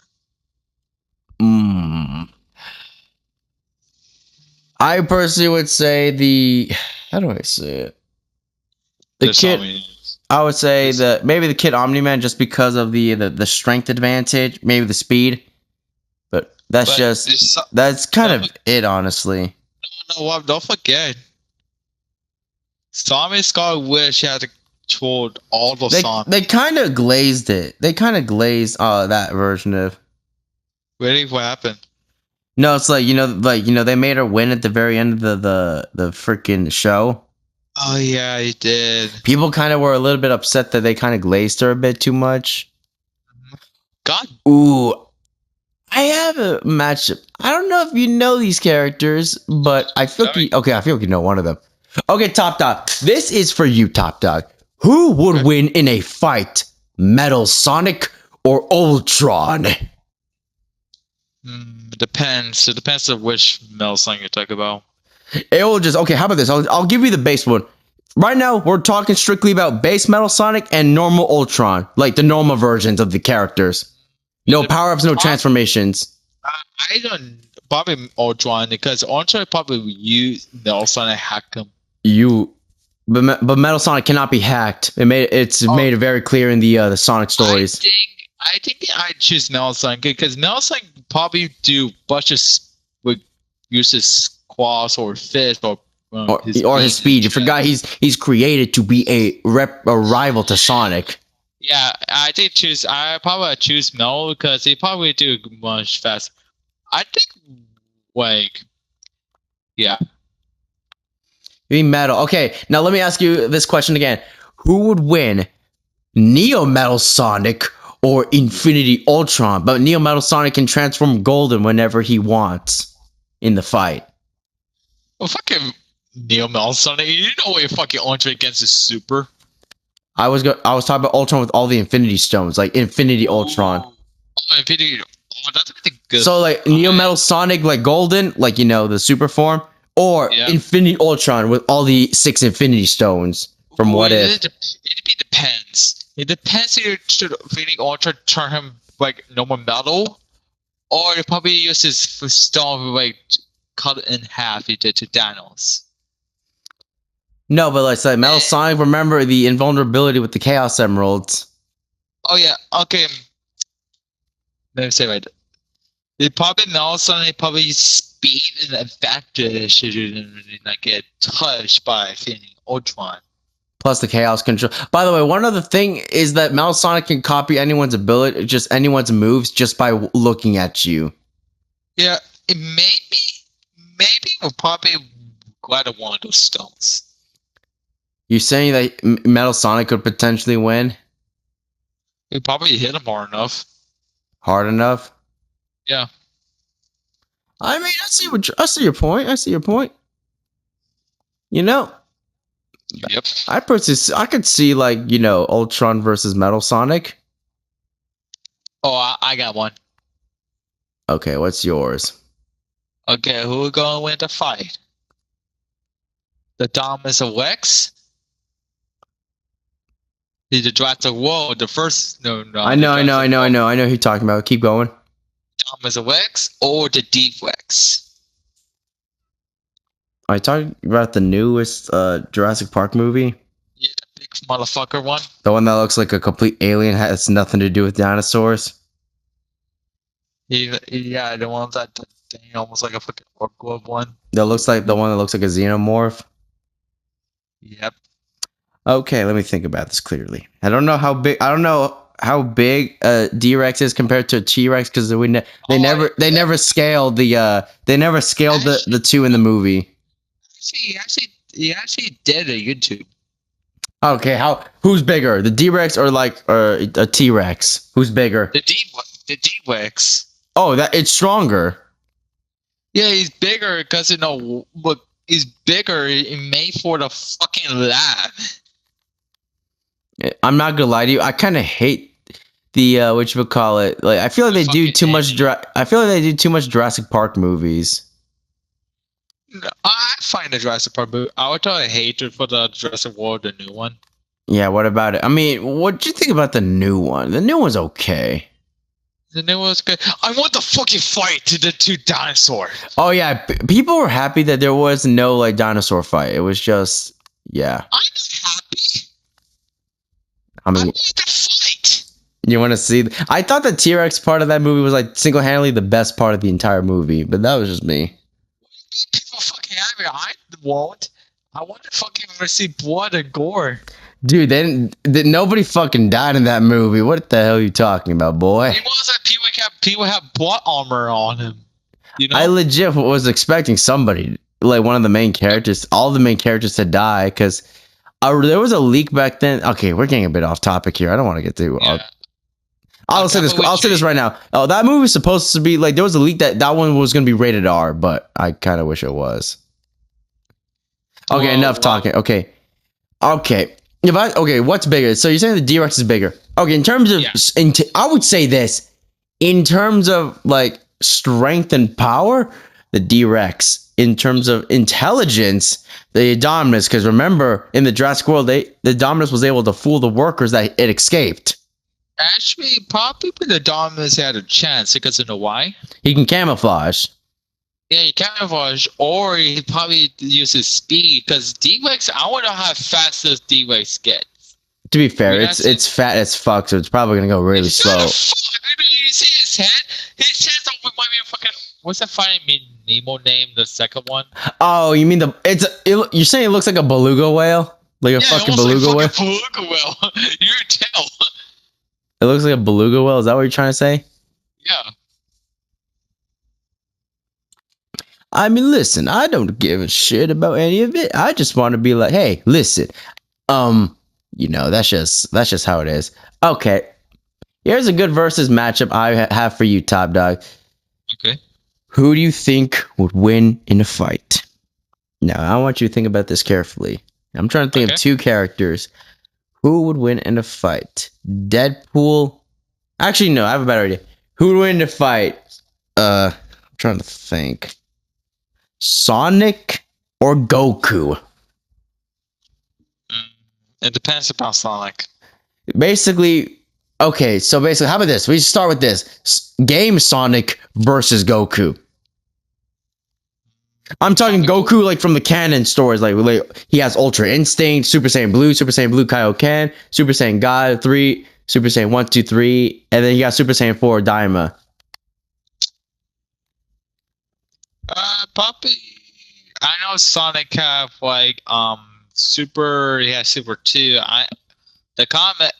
I personally would say how do I say it? The kid. I would say maybe the Kid Omni-Man just because of the strength advantage, maybe the speed. But that's kind of it, honestly. No, don't forget. Sonic Scarlet Witch had to control all the Sonic. They kind of glazed it. They kind of glazed that version of. Really, what happened? No, it's like they made her win at the very end of the freaking show. Oh yeah, he did. People kind of were a little bit upset that they kind of glazed her a bit too much. God. Ooh, I have a matchup. I don't know if you know these characters, but I feel I feel like you know one of them. Okay, Topdawg. This is for you, Topdawg. Who would win in a fight? Metal Sonic or Ultron? Depends. It depends on which Metal Sonic you talk about. It will just how about this? I'll give you the base one. Right now, we're talking strictly about base Metal Sonic and normal Ultron, like the normal versions of the characters. No power-ups, no transformations. I don't probably Ultron because Ultron probably use Metal Sonic hack him. But Metal Sonic cannot be hacked. Made it very clear in the Sonic stories. I think I choose Metal Sonic because Metal Sonic probably do bunches with uses claws or fist or his speed. You forgot he's created to be a rival to Sonic. Yeah, I probably choose Metal because they probably do much fast. I think yeah. You mean Metal? Okay, now let me ask you this question again: who would win, Neo Metal Sonic or Infinity Ultron? But Neo Metal Sonic can transform golden whenever he wants in the fight. Well, fucking Neo Metal Sonic, you know what fucking Ultron against is super. I was talking about Ultron with all the Infinity Stones, like Infinity Ultron. Oh, Infinity. Oh, that's pretty good. So like Neo Metal Sonic, like golden, like the super form, or Infinity Ultron with all the 6 Infinity Stones from What If. It depends. It depends if you Infinity Ultron turn him like normal metal, or it probably uses stone like cut it in half. He did to Thanos. No, but like Metal Sonic, remember the invulnerability with the Chaos Emeralds. Oh yeah, okay. Let me say right. They probably Metal Sonic probably speed and advantage shouldn't like get touched by Infinity Ultron. Plus the Chaos Control. By the way, one other thing is that Metal Sonic can copy anyone's ability, just anyone's moves, just by looking at you. Yeah, maybe we'll probably grab one of those stones. You're saying that Metal Sonic could potentially win? We probably hit him hard enough. Hard enough? Yeah. I mean, I see your point. You know, Yep. I could see like Ultron versus Metal Sonic. Oh, I got one. Okay, what's yours? Okay, who gonna win the fight? The Dominus of Wex? The Jurassic World, the first no. I know who you're talking about. Keep going. Dominus of Wex or the Deep Wex? Are you talking about the newest Jurassic Park movie? Yeah, the big motherfucker one. The one that looks like a complete alien, has nothing to do with dinosaurs. Yeah, the one that thing almost like a fucking orc glove one. That looks like the one that looks like a xenomorph. Yep. Okay, let me think about this clearly. I don't know how big D-Rex is compared to a T-Rex because they never scaled the two in the movie. He actually did a YouTube. Okay, who's bigger, the D-Rex or a T-Rex? Who's bigger? The D-Wex. Oh, that it's stronger. Yeah, he's bigger because look, he's bigger and made for the fucking lab. I'm not gonna lie to you. I kind of hate the what you would call it. Like, I feel like they do too much. I feel like they do too much Jurassic Park movies. I find the Jurassic Park movie. I would totally hate it for the Jurassic World, the new one. Yeah, what about it? I mean, what do you think about the new one? The new one's okay. The new one's good. I want the fucking fight to the two dinosaurs. Oh yeah, people were happy that there was no like dinosaur fight. It was just yeah. I'm happy. I mean, I want the fight. You want to see? I thought the T-Rex part of that movie was like single-handedly the best part of the entire movie, but that was just me. People fucking happy. I won't. I want to fucking see blood and gore. Dude, nobody fucking died in that movie. What the hell are you talking about, boy? It was that people have blood armor on him. You know? I legit was expecting somebody, like one of the main characters, all the main characters to die because there was a leak back then. Okay, we're getting a bit off topic here. I don't want to get too. Yeah. I'll say this right now. Oh, that movie was supposed to be like there was a leak that one was going to be rated R, but I kind of wish it was. Okay, enough talking. Okay. What's bigger? So you're saying the D-Rex is bigger? Okay, in terms of, I would say this, in terms of like strength and power, the D-Rex. In terms of intelligence, the Indominus. Because remember, in the Jurassic World, the Indominus was able to fool the workers that it escaped. Actually, probably the Indominus had a chance because you know why? He can camouflage. Yeah, he camouflage, or he probably uses speed. Because D-Rex, I wonder how fast this D-Rex gets. To be fair, it's fat as fuck, so it's probably gonna go really slow. You see his head? His head's over might be a fucking. What's that Finding Nemo name? The second one. Oh, you mean you're saying it looks like a beluga whale, like a fucking beluga whale? Beluga whale. You can tell. It looks like a beluga whale. Is that what you're trying to say? Yeah. I mean, listen, I don't give a shit about any of it. I just want to be like, hey, listen, that's just how it is. Okay, here's a good versus matchup I have for you, Topdawg. Okay. Who do you think would win in a fight? Now, I want you to think about this carefully. I'm trying to think of two characters. Who would win in a fight? Deadpool? Actually, no, I have a better idea. Who would win in a fight? I'm trying to think. Sonic or Goku? It depends upon Sonic. Basically, how about this? We start with this. Game Sonic versus Goku. I'm talking Goku like from the canon stories. Like he has Ultra Instinct, Super Saiyan Blue Kaioken, Super Saiyan God 3, Super Saiyan 1, 2, 3, and then you got Super Saiyan 4 Daima. Probably. I know Sonic have like Super. He has Super 2. The comment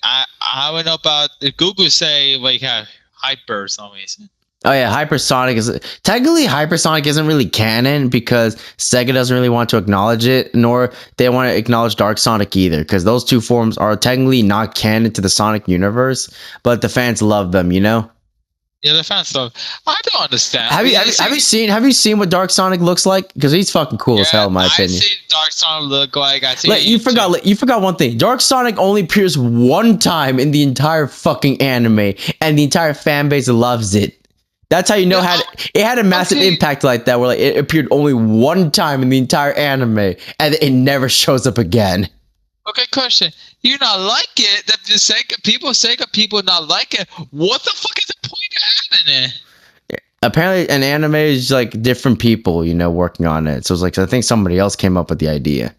I don't know about the Google say like have Hyper or some reason. Oh yeah, Hypersonic isn't really canon because Sega doesn't really want to acknowledge it, nor they want to acknowledge Dark Sonic either, because those two forms are technically not canon to the Sonic universe, but the fans love them, you know? Yeah, the fan stuff. I don't understand. Have you seen what Dark Sonic looks like? Because he's fucking cool as hell, in my I opinion. see Dark Sonic look like. I see. Like, you forgot one thing. Dark Sonic only appears one time in the entire fucking anime, and the entire fan base loves it. That's how you know it had a massive impact like that, where like it appeared only one time in the entire anime, and it never shows up again. Okay, question. You not like it? That the sake of people not like it. What the fuck is the point of having it? Apparently, an anime is like different people, working on it. So it's like I think somebody else came up with the idea.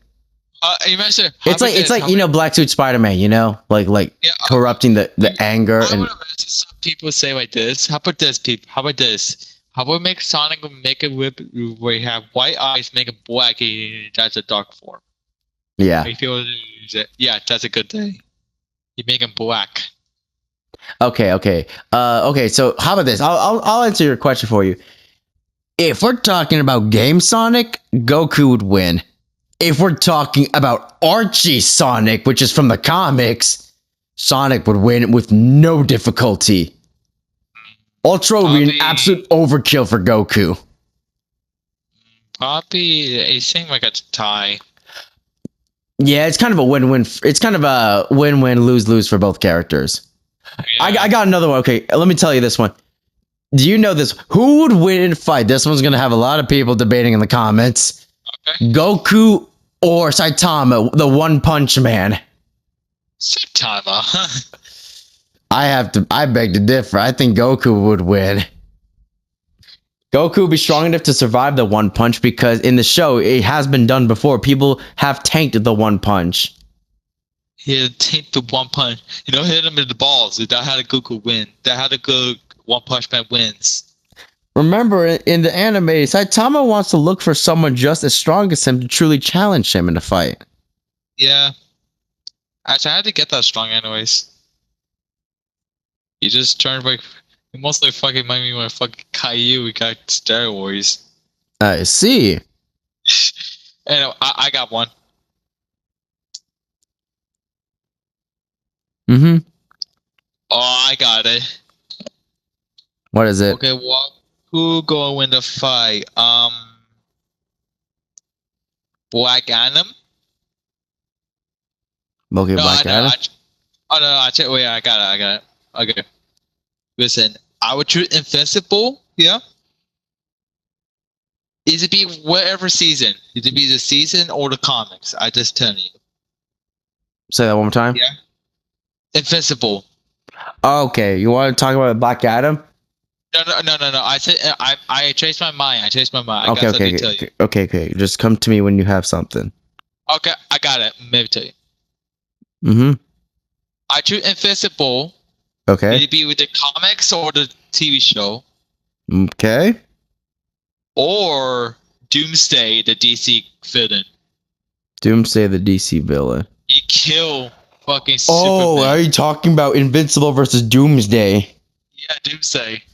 You mentioned it's like Black Suit Spider-Man, corrupting the anger. I would imagine some people say like this. How about this, people? How about this? How about make Sonic make a whip where you have white eyes, make it black, that's a dark form. Yeah. Yeah, that's a good thing. You make him black. Okay. Okay. So how about this? I'll answer your question for you. If we're talking about Game Sonic, Goku would win. If we're talking about Archie Sonic, which is from the comics, Sonic would win with no difficulty. Ultra would be an absolute overkill for Goku. Probably, it seems like it's a tie. Yeah, it's kind of a win-win. It's kind of a win-win, lose-lose for both characters. Yeah. I got another one. Okay, let me tell you this one. Do you know this? Who would win in a fight? This one's going to have a lot of people debating in the comments. Okay. Goku or Saitama, the One Punch Man? Saitama. I beg to differ. I think Goku would win. Goku would be strong enough to survive the One Punch because in the show, it has been done before. People have tanked the One Punch. Yeah, tanked the One Punch. Hit him in the balls. That's how the Goku win. That's how the good One Punch Man wins. Remember, in the anime, Saitama wants to look for someone just as strong as him to truly challenge him in a fight. Yeah. Actually, I had to get that strong anyways. He just turned like... He mostly fucking remind me when fucking Caillou we got steroids. I see. Anyway, I got one. Mm-hmm. Oh, I got it. What is it? Okay, who gonna win the fight? Black Adam? Okay, no, Black Adam? Wait, I got it. Okay. Listen, I would choose Invincible, yeah? It'd be whatever season. It'd be the season or the comics. I just tell you. Say that one more time? Yeah. Invincible. Okay, you want to talk about Black Adam? No. I said I changed my mind. Okay. Just come to me when you have something. Okay, I got it. Maybe tell you. Mm-hmm. I choose Invincible. Okay. It'd be with the comics or the TV show. Okay. Or Doomsday, the DC villain. Doomsday, the DC villain. He kill fucking Superman. Oh, are you talking about Invincible versus Doomsday? Yeah, Doomsday.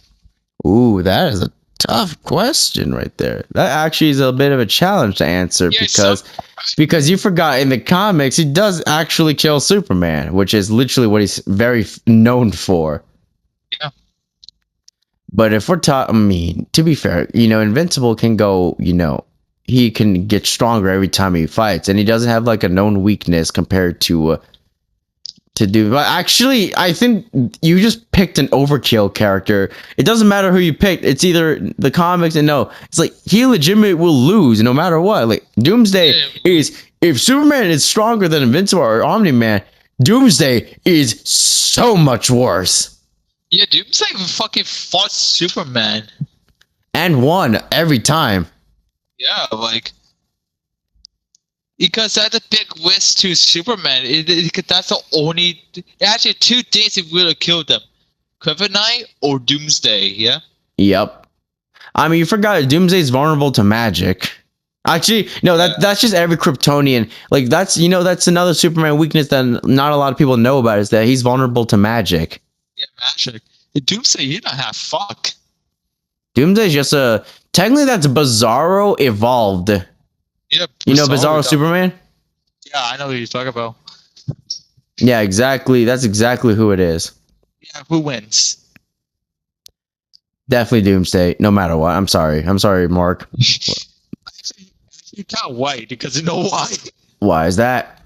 Ooh, that is a tough question right there. That actually is a bit of a challenge to answer because you forgot in the comics he does actually kill Superman, which is literally what he's very known for. Yeah. But if we're talking, to be fair, Invincible can go, he can get stronger every time he fights, and he doesn't have like a known weakness compared to do. But actually, I think you just picked an overkill character. It doesn't matter who you picked. It's either the comics and it's like he legitimately will lose no matter what. Like Doomsday is, if Superman is stronger than Invincible or Omni-Man, Doomsday is so much worse. Yeah, Doomsday fucking fought Superman. And won every time. Yeah, like... Because that's a big risk to Superman. That's the only... Actually, two things that would have killed them. Kryptonite or Doomsday, yeah? Yep. I mean, you forgot Doomsday's vulnerable to magic. Actually, no, that's just every Kryptonian. Like, that's another Superman weakness that not a lot of people know about, is that he's vulnerable to magic. Yeah, magic. Doomsday, you don't have fuck. Doomsday's just technically that's Bizarro evolved. Yeah, Bizarro Superman? Yeah, I know who you're talking about. Yeah, exactly. That's exactly who it is. Yeah, who wins? Definitely Doomsday, no matter what. I'm sorry, Mark. Actually, you can't wait because you know why? Why is that?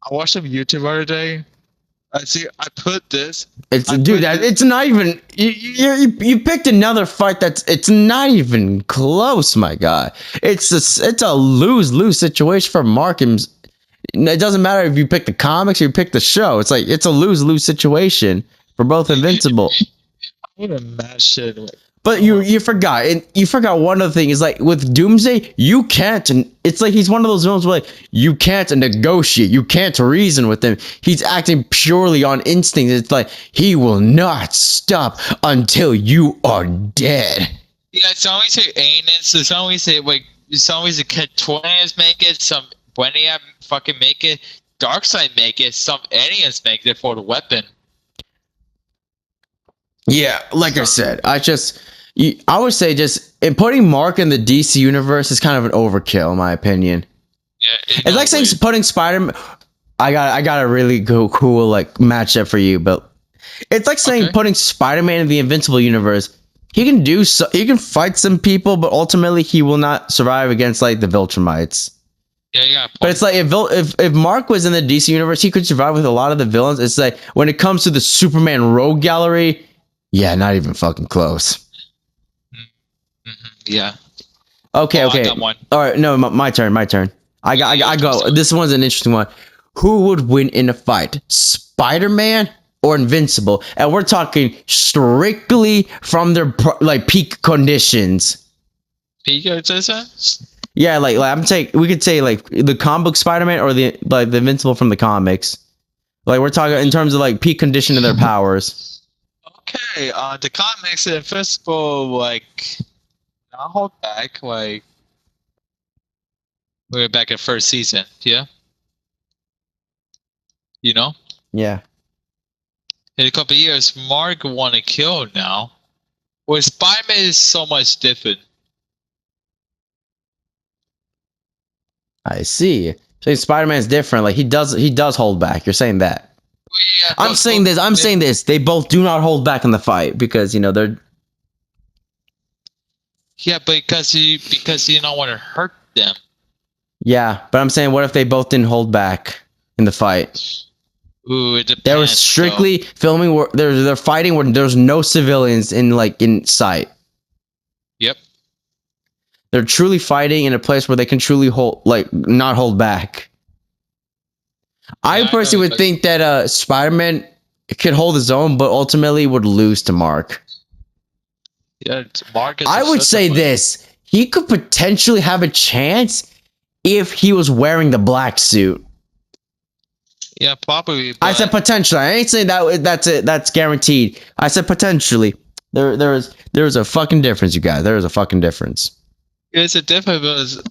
I watched some YouTube the other day. I see. I put this. It's I dude, put that this- it's not even. You picked another fight that's it's not even close, my guy. It's a lose situation for Mark. And it doesn't matter if you pick the comics or you pick the show. It's like it's a lose situation for both Invincible. I would imagine. But you forgot, and you forgot one other thing is like with Doomsday, you can't, and it's like he's one of those villains where like you can't negotiate, you can't reason with him. He's acting purely on instinct. It's like he will not stop until you are dead. Yeah, it's always say anus. It's always say like. It's always a Katwanians make it. Some Brainiac fucking make it. Darkseid make it. Some aliens make it for the weapon. Yeah, like I said, I would say just in putting Mark in the DC universe is kind of an overkill, in my opinion. Yeah, It's like saying putting Spider-Man. I got a really cool like matchup for you, but it's like saying putting Spider-Man in the Invincible universe. He can he can fight some people, but ultimately he will not survive against like the Viltrumites. Yeah. But it's like if Mark was in the DC universe, he could survive with a lot of the villains. It's like when it comes to the Superman Rogue Gallery, yeah, not even fucking close. Yeah. Okay. I got one. All right, no, my turn. I go. This one's an interesting one. Who would win in a fight, Spider-Man or Invincible? And we're talking strictly from their like peak conditions. Peak conditions? Yeah, like we could say like the comic book Spider-Man or the Invincible from the comics. Like we're talking in terms of like peak condition of their powers. Okay, the comics Invincible like not hold back like we're back at first season, yeah. You know, Yeah. in a couple of years, Mark want to kill now. Where Spider-Man is so much different. I see. So Spider-Man's different. Like he does hold back. You're saying that. Yeah, I'm saying this. They both do not hold back in the fight because they're. Yeah, because you don't want to hurt them. Yeah, but I'm saying, what if they both didn't hold back in the fight? Ooh, it depends. They were strictly filming where they're fighting where there's no civilians in sight. Yep. They're truly fighting in a place where they can truly not hold back. I personally would think that Spider-Man could hold his own, but ultimately would lose to Mark. Yeah, Mark. I would say this: he could potentially have a chance if he was wearing the black suit. Yeah, probably. I said potentially. I ain't saying that's guaranteed. I said potentially. There's a fucking difference, you guys. There is a fucking difference. It's a difference because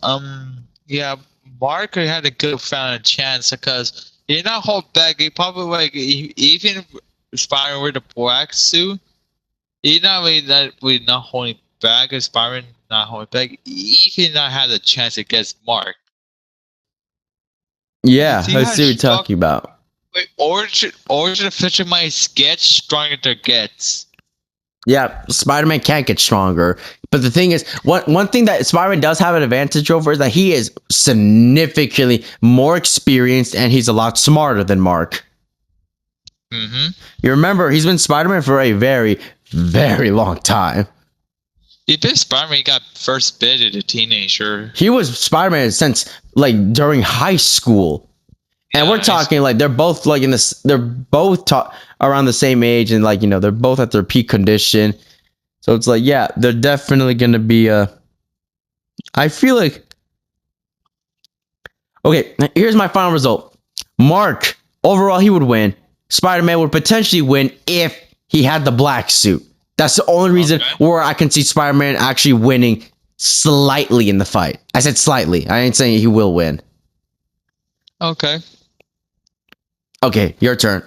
yeah, Mark had a good found chance because he not hold back. He probably like even Spider with the black suit. He not really not holding back. Spider not holding back. He not had a chance against Mark. Yeah, I see what you're talking about. Wait, origin feature might get stronger to gets. Yeah, Spider-Man can't get stronger. But the thing is, one thing that Spider-Man does have an advantage over is that he is significantly more experienced and he's a lot smarter than Mark. Mm-hmm. You remember, he's been Spider-Man for a very, very long time. He been Spider-Man. He got first bit as a teenager. He was Spider-Man since like during high school. And we're talking like they're both like they're both around the same age and like they're both at their peak condition. So it's like yeah, they're definitely gonna be I feel like okay, here's my final result. Mark, overall he would win. Spider-Man would potentially win if he had the black suit. That's the only reason where I can see Spider-Man actually winning slightly in the fight. I said slightly. I ain't saying he will win. Okay. Okay, your turn.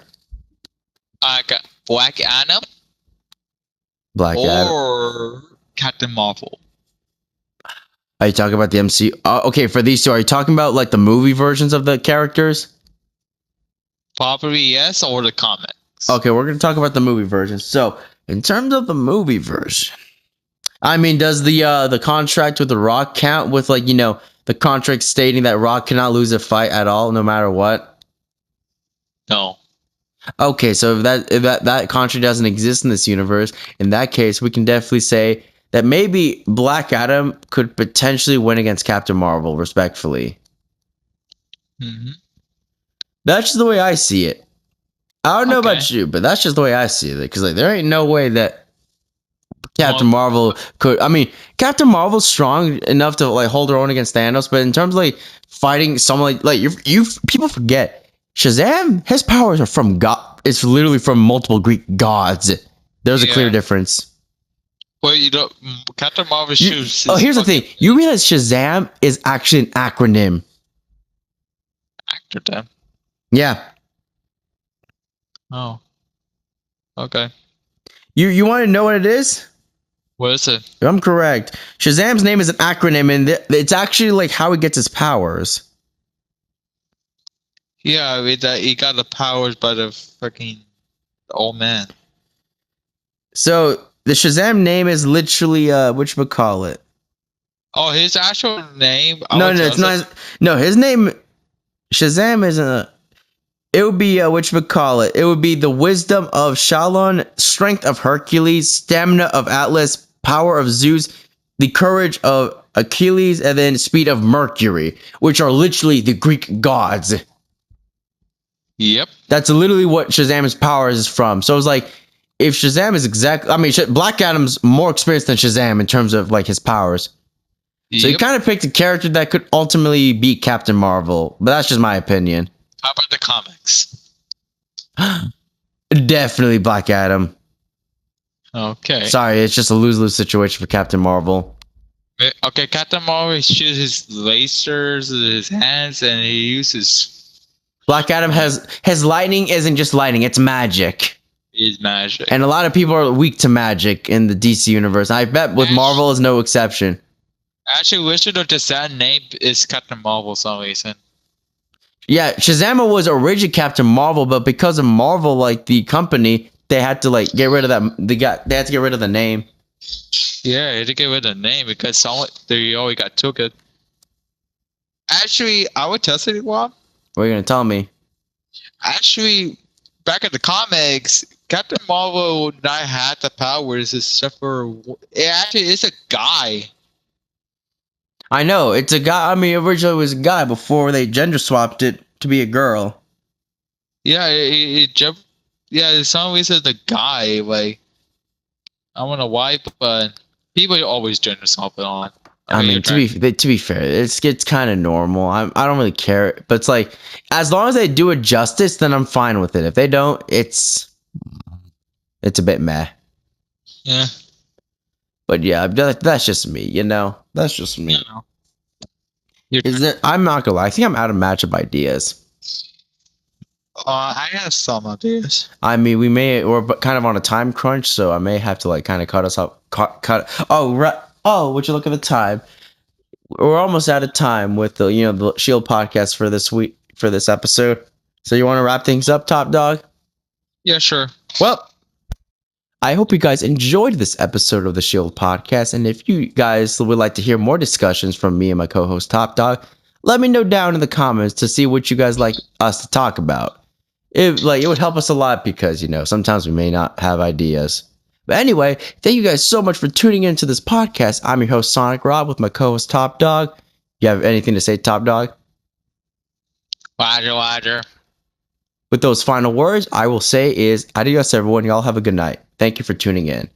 I got Black Adam. Black Adam. Or Captain Marvel. Are you talking about the MCU? Okay, for these two, are you talking about like the movie versions of the characters? Probably yes, or the comics. Okay, we're going to talk about the movie version. So, in terms of the movie version, I mean, does the contract with the Rock count with like the contract stating that Rock cannot lose a fight at all, no matter what? No. Okay, so if that contract doesn't exist in this universe, in that case, we can definitely say that maybe Black Adam could potentially win against Captain Marvel, respectfully. Mm-hmm. That's just the way I see it. I don't know Okay. about you, but that's just the way I see it. Because like, there ain't no way that Captain Marvel could. I mean, Captain Marvel's strong enough to like hold her own against Thanos, but in terms of like fighting someone like you people forget Shazam, his powers are from God. It's literally from multiple Greek gods. There's a clear difference. Well, Captain Marvel shoots. Here's the thing. You realize Shazam is actually an acronym. Acronym. Yeah. Oh. Okay. You want to know what it is? What is it? I'm correct. Shazam's name is an acronym, and it's actually like how he gets his powers. Yeah, he got the powers by the fucking old man. So the Shazam name is literally whatchamacallit. Oh, his actual name? No, it's not. No, his name Shazam isn't a. It would be whatchamacallit. It would be the wisdom of Shalon, strength of Hercules, stamina of Atlas, power of Zeus, the courage of Achilles, and then speed of Mercury, which are literally the Greek gods. Yep. That's literally what Shazam's powers is from. So it's like, if Shazam is exactly, I mean, Black Adam's more experienced than Shazam in terms of like his powers. So you kind of picked a character that could ultimately beat Captain Marvel, but that's just my opinion. How about the comics? Definitely Black Adam. Okay. Sorry, it's just a lose-lose situation for Captain Marvel. Okay, Captain Marvel shoots his lasers with his hands, and he uses. Black Adam has lightning isn't just lightning; it's magic. It's magic. And a lot of people are weak to magic in the DC universe. I bet with Marvel is no exception. Actually, Wizard of the Sad name is Captain Marvel for some reason. Yeah, Shazam was originally Captain Marvel, but because of Marvel, like the company, they had to like get rid of that. They had to get rid of the name. Yeah, they had to get rid of the name because they already got took it. Actually, I would tell you what. What are you gonna tell me? Actually, back in the comics, Captain Marvel would not have the powers except for it actually is a guy. I know it's a guy. I mean, originally it was a guy before they gender swapped it to be a girl. Yeah, for some reason the guy like I don't know why, but people always gender swap it on. I mean, to be fair, it's kind of normal. I don't really care, but it's like as long as they do it justice, then I'm fine with it. If they don't, it's a bit meh. Yeah. But yeah, that's just me. That's just me. I'm not gonna lie. I think I'm out of matchup ideas. I have some ideas. I mean, we're kind of on a time crunch, so I may have to like kind of cut us up. Cut. Oh, right. Oh, would you look at the time? We're almost out of time with the Shield podcast for this week, for this episode. So you want to wrap things up, Topdawg? Yeah, sure. Well, I hope you guys enjoyed this episode of the Shield podcast, and if you guys would like to hear more discussions from me and my co-host Topdawg, let me know down in the comments to see what you guys like us to talk about. It would help us a lot because sometimes we may not have ideas. But anyway, thank you guys so much for tuning into this podcast. I'm your host Sonic Rob with my co-host Topdawg. You have anything to say, Topdawg? Roger. With those final words, I will say is adios, everyone. Y'all have a good night. Thank you for tuning in.